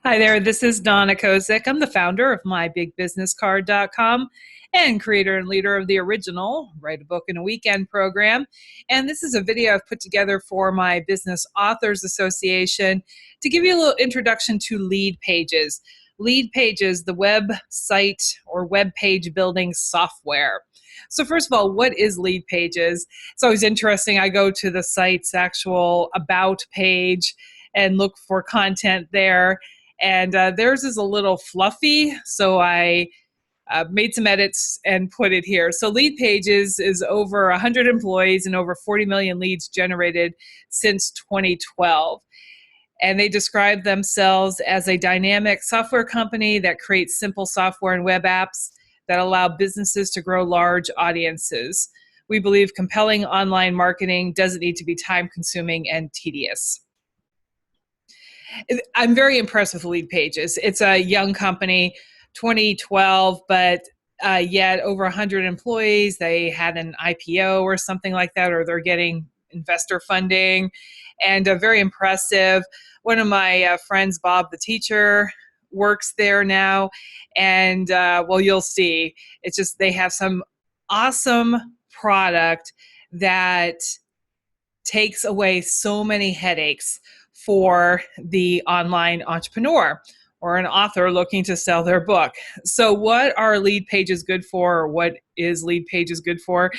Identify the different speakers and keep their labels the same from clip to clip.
Speaker 1: Hi there, this is Donna Kozik. I'm the founder of MyBigBusinessCard.com and creator and leader of the original Write a Book in a Weekend program. And this is a video I've put together for my Business Authors Association to give you a little introduction to LeadPages. LeadPages, the website or web page building software. So first of all, what is LeadPages? It's always interesting. I go to the site's actual about page and look for content there. And theirs is a little fluffy, so I made some edits and put it here. So LeadPages is over 100 employees and over 40 million leads generated since 2012. And they describe themselves as a dynamic software company that creates simple software and web apps that allow businesses to grow large audiences. We believe compelling online marketing doesn't need to be time-consuming and tedious. I'm very impressed with LeadPages. It's a young company, 2012, but yet over 100 employees. They had an IPO or something like that, or they're getting investor funding, and very impressive. One of my friends, Bob the teacher, works there now, and well, you'll see. It's just they have some awesome product that takes away so many headaches for the online entrepreneur or an author looking to sell their book. So what are LeadPages good for, or what is LeadPages good for?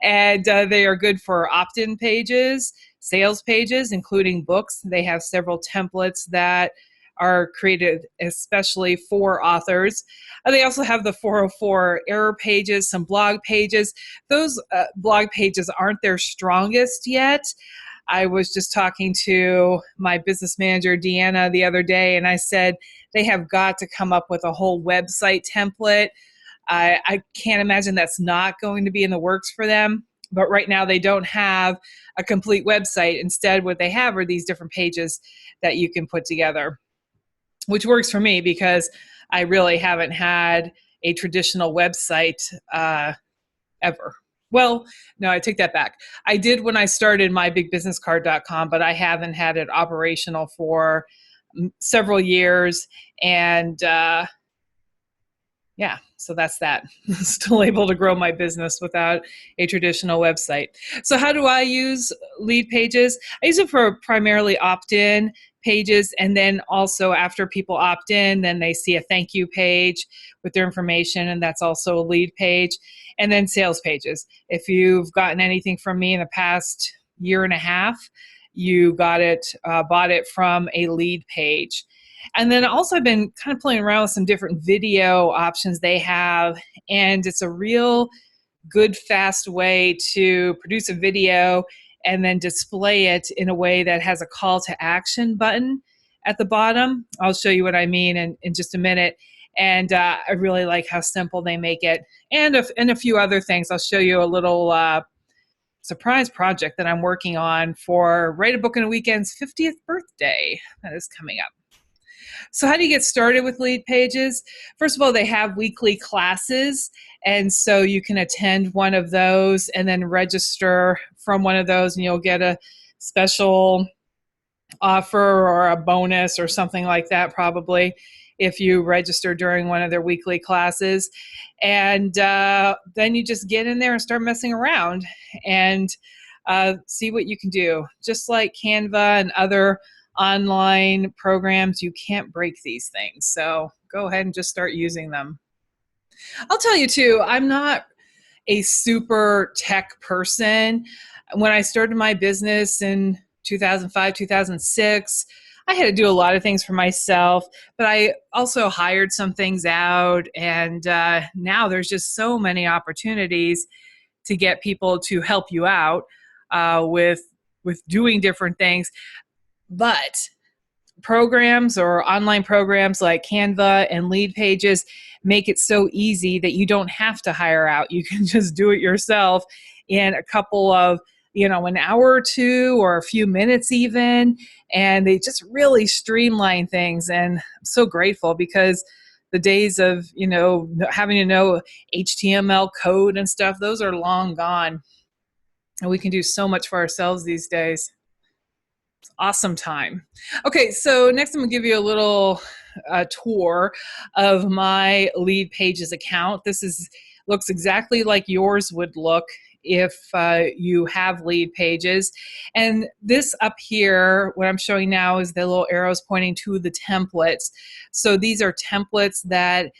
Speaker 1: And they are good for opt-in pages, sales pages, including books. They have several templates that are created especially for authors. They also have the 404 error pages, some blog pages. Those blog pages aren't their strongest yet. I was just talking to my business manager, Deanna, the other day, and I said they have got to come up with a whole website template. I can't imagine that's not going to be in the works for them, but right now they don't have a complete website. Instead, what they have are these different pages that you can put together, which works for me because I really haven't had a traditional website ever. Well, no, I take that back. I did when I started MyBigBusinessCard.com, but I haven't had it operational for several years. And yeah, so that's that. Still able to grow my business without a traditional website. So how do I use LeadPages? I use it for primarily opt-in pages, and then also after people opt in, then they see a thank you page with their information, and that's also a lead page. And then sales pages. If you've gotten anything from me in the past year and a half, you got it, bought it from a lead page. And then also I've been kind of playing around with some different video options they have, and it's a real good, fast way to produce a video and then display it in a way that has a call to action button at the bottom. I'll show you what I mean in just a minute. And I really like how simple they make it, and a few other things. I'll show you a little surprise project that I'm working on for Write a Book in a Weekend's 50th birthday that is coming up. So how do you get started with LeadPages? First of all, they have weekly classes, and so you can attend one of those and then register from one of those, and you'll get a special offer or a bonus or something like that probably if you register during one of their weekly classes. And then you just get in there and start messing around and see what you can do. Just like Canva and other online programs, you can't break these things. So go ahead and just start using them. I'll tell you too, I'm not a super tech person. When I started my business in 2005, 2006, I had to do a lot of things for myself, but I also hired some things out, and now there's just so many opportunities to get people to help you out with doing different things. But programs or online programs like Canva and LeadPages make it so easy that you don't have to hire out. You can just do it yourself in a couple of, an hour or two or a few minutes even, and they just really streamline things. And I'm so grateful because the days of, having to know HTML code and stuff, those are long gone. And we can do so much for ourselves these days. It's awesome time. Okay, so next I'm going to give you a little tour of my LeadPages account. Looks exactly like yours would look if you have LeadPages. And this up here, what I'm showing now is the little arrows pointing to the templates. So these are templates that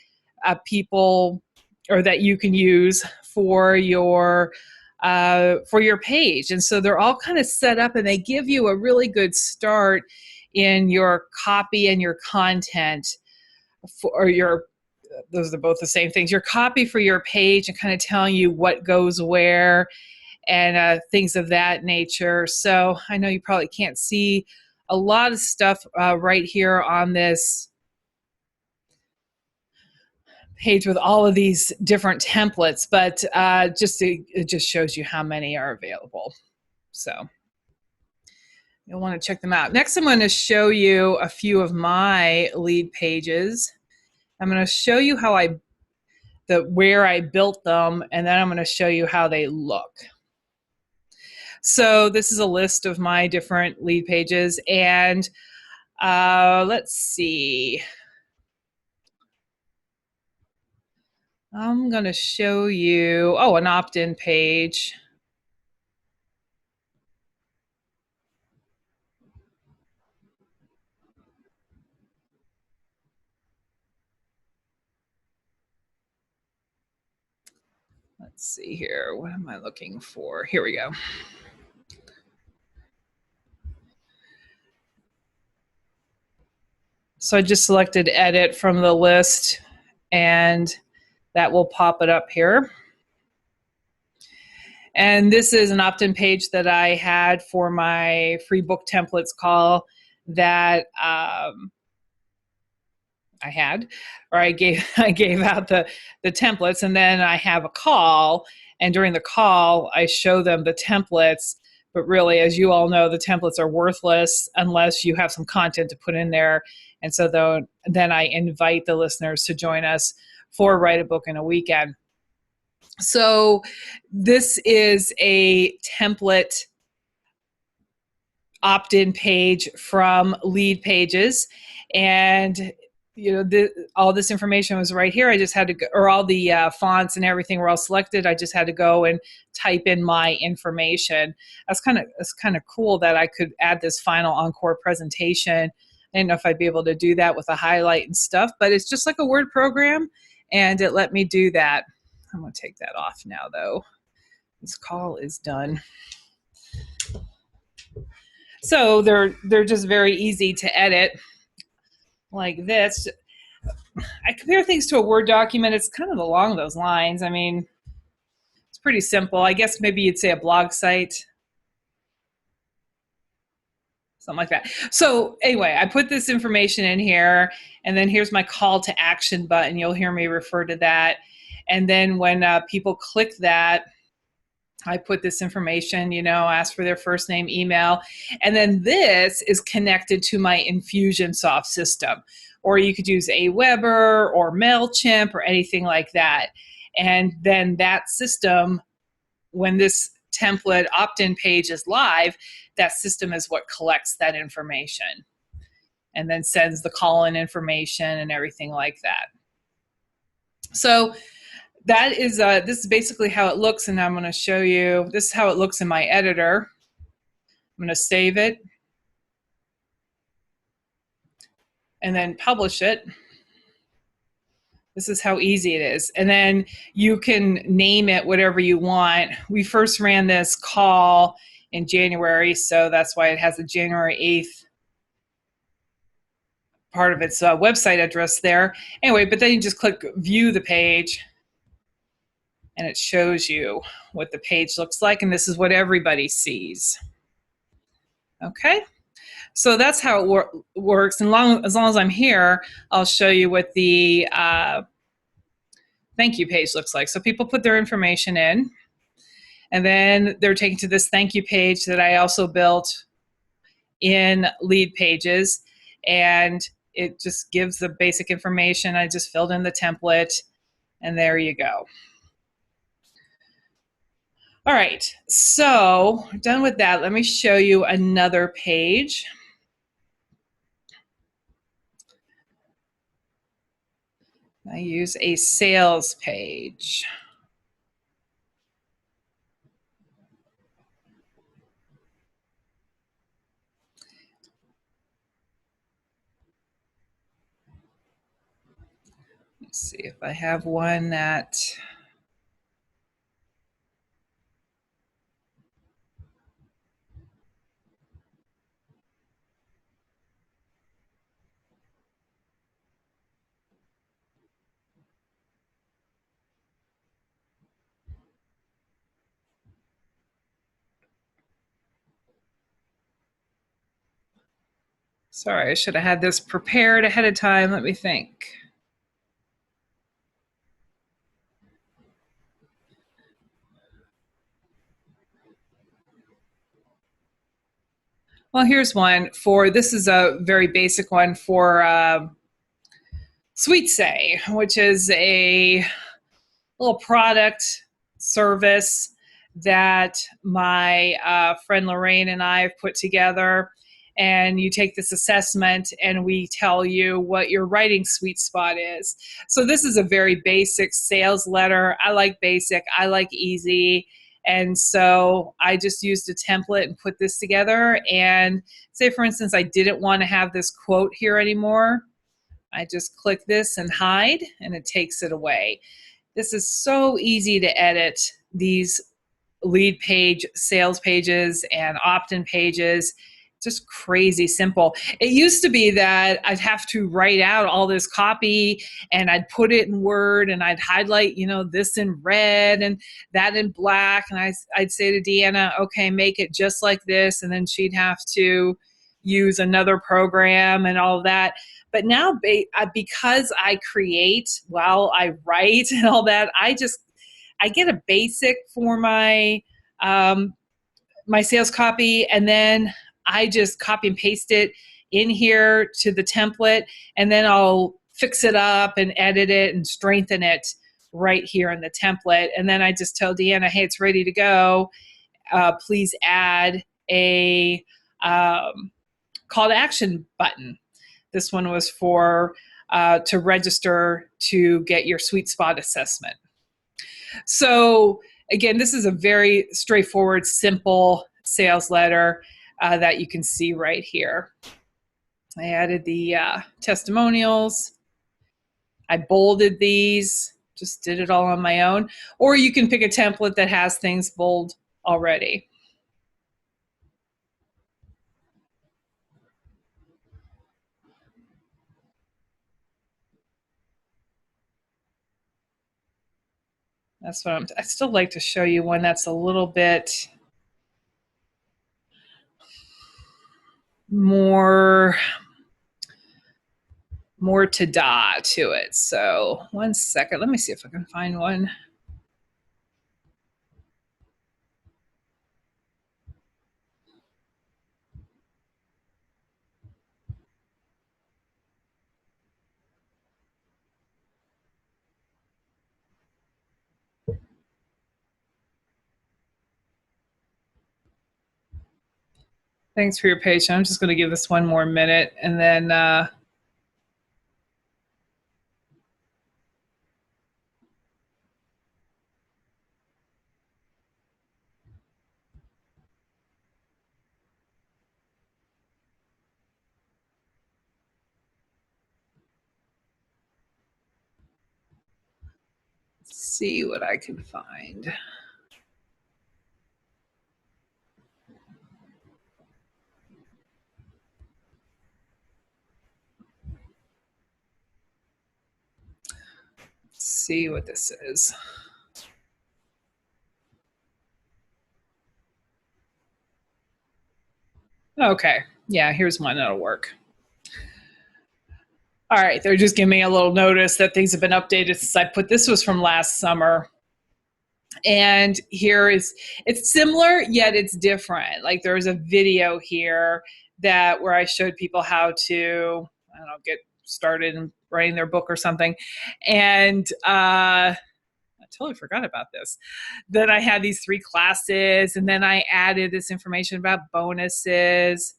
Speaker 1: people, or that you can use for your page. And so they're all kind of set up, and they give you a really good start in your copy and your content for your, those are both the same things, your copy for your page, and kind of telling you what goes where and things of that nature. So I know you probably can't see a lot of stuff right here on this page with all of these different templates, but it just shows you how many are available. So you'll want to check them out. Next, I'm going to show you a few of my LeadPages. I'm going to show you how where I built them, and then I'm going to show you how they look. So this is a list of my different LeadPages, and let's see. I'm going to show you, an opt-in page. Let's see here. What am I looking for? Here we go. So I just selected edit from the list, and that will pop it up here. And this is an opt-in page that I had for my free book templates call that I gave out the templates, and then I have a call, and during the call I show them the templates. But really, as you all know, the templates are worthless unless you have some content to put in there. And so then I invite the listeners to join us for Write a Book in a Weekend. So this is a template opt-in page from LeadPages, and all this information was right here. I just had to go, or all the fonts and everything were all selected. I just had to go and type in my information. It's kind of cool that I could add this final encore presentation. I didn't know if I'd be able to do that with a highlight and stuff, but it's just like a Word program, and it let me do that. I'm going to take that off now, though. This call is done. So they're just very easy to edit, like this. I compare things to a Word document. It's kind of along those lines. I mean, it's pretty simple. I guess maybe you'd say a blog site, something like that. So anyway, I put this information in here, and then here's my call to action button. You'll hear me refer to that. And then when people click that, I put this information, ask for their first name, email, and then this is connected to my Infusionsoft system. Or you could use Aweber or MailChimp or anything like that. And then that system, when this template opt-in page is live, that system is what collects that information and then sends the call-in information and everything like that. So that is this is basically how it looks, and I'm going to show you. This is how it looks in my editor. I'm going to save it and then publish it. This is how easy it is. And then you can name it whatever you want. We first ran this call in January, so that's why it has the January 8th part of its website address there. Anyway, but then you just click view the page, and it shows you what the page looks like, and this is what everybody sees. Okay, so that's how it works. And as long as I'm here, I'll show you what the thank you page looks like. So people put their information in, and then they're taken to this thank you page that I also built in LeadPages, and it just gives the basic information. I just filled in the template, and there you go. All right, so done with that. Let me show you another page. I use a sales page. Let's see if I have one that. Sorry, I should have had this prepared ahead of time. Let me think. Well, here's one for this is a very basic one for Sweet Say, which is a little product service that my friend Lorraine and I have put together. And you take this assessment, and we tell you what your writing sweet spot is. So, this is a very basic sales letter. I like basic, I like easy. And so I just used a template and put this together. And say, for instance, I didn't want to have this quote here anymore. I just click this and hide, and it takes it away. This is so easy to edit these lead page sales pages and opt-in pages. Just crazy simple. It used to be that I'd have to write out all this copy, and I'd put it in Word, and I'd highlight, this in red and that in black. And I'd say to Deanna, okay, make it just like this. And then she'd have to use another program and all of that. But now, because I create while I write and all that, I get a basic for my my sales copy, and then I just copy and paste it in here to the template, and then I'll fix it up and edit it and strengthen it right here in the template. And then I just tell Deanna, hey, it's ready to go. Please add a call to action button. This one was for to register to get your sweet spot assessment. So again, this is a very straightforward, simple sales letter that you can see right here. I added the testimonials. I bolded these, just did it all on my own. Or you can pick a template that has things bold already. That's what I still like to show you one that's a little bit more ta-da to it. So 1 second, let me see if I can find one. Thanks for your patience. I'm just going to give this one more minute, and then see what I can find. Let's see what this is. Okay, yeah, here's one that'll work. All right, they're just giving me a little notice that things have been updated since I put this was from last summer. And here is, it's similar, yet it's different. Like there's a video here that where I showed people how to, I don't know, get started in writing their book or something. And I totally forgot about this. Then I had these 3 classes, and then I added this information about bonuses.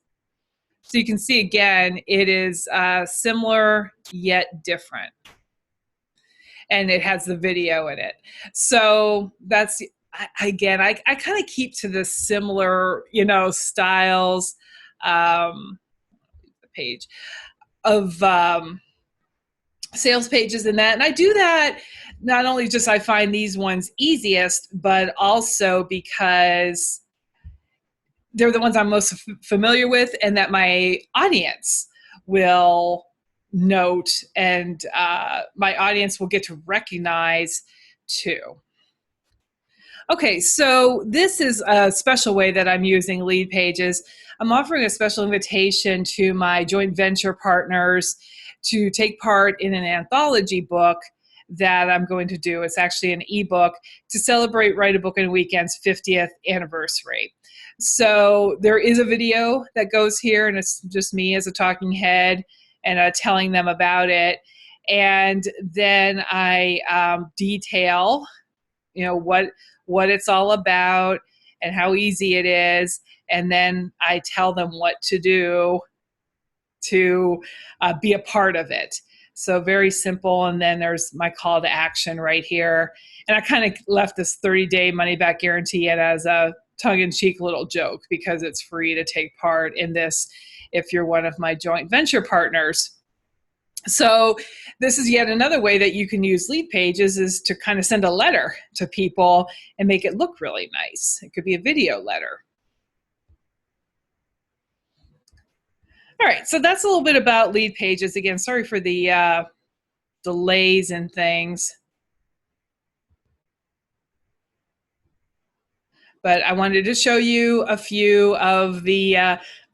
Speaker 1: So you can see again, it is similar yet different. and it has the video in it. So that's, again, I kind of keep to the similar, styles, the page of sales pages and that. And I do that not only just I find these ones easiest, but also because they're the ones I'm most familiar with and that my audience will note, and my audience will get to recognize too. Okay, so this is a special way that I'm using LeadPages. I'm offering a special invitation to my joint venture partners to take part in an anthology book that I'm going to do. It's actually an ebook to celebrate Write a Book in a Weekend's 50th anniversary. So there is a video that goes here, and it's just me as a talking head and telling them about it. And then I detail, what it's all about and how easy it is. And then I tell them what to do to be a part of it. So very simple. And then there's my call to action right here. And I kind of left this 30-day money-back guarantee in as a tongue-in-cheek little joke, because it's free to take part in this if you're one of my joint venture partners. So this is yet another way that you can use LeadPages, is to kind of send a letter to people and make it look really nice. It could be a video letter. All right, so that's a little bit about LeadPages. Again, sorry for the delays and things. But I wanted to show you a few of the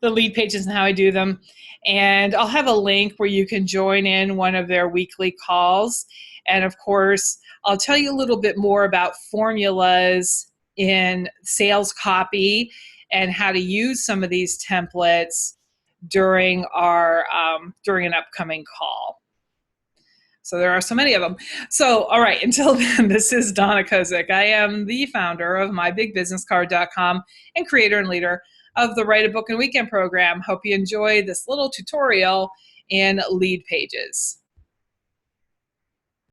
Speaker 1: LeadPages and how I do them. And I'll have a link where you can join in one of their weekly calls. And of course, I'll tell you a little bit more about formulas in sales copy and how to use some of these templates during an upcoming call. So there are so many of them. So, all right, until then, this is Donna Kozik. I am the founder of MyBigBusinessCard.com and creator and leader of the Write a Book in a Weekend program. Hope you enjoy this little tutorial in LeadPages.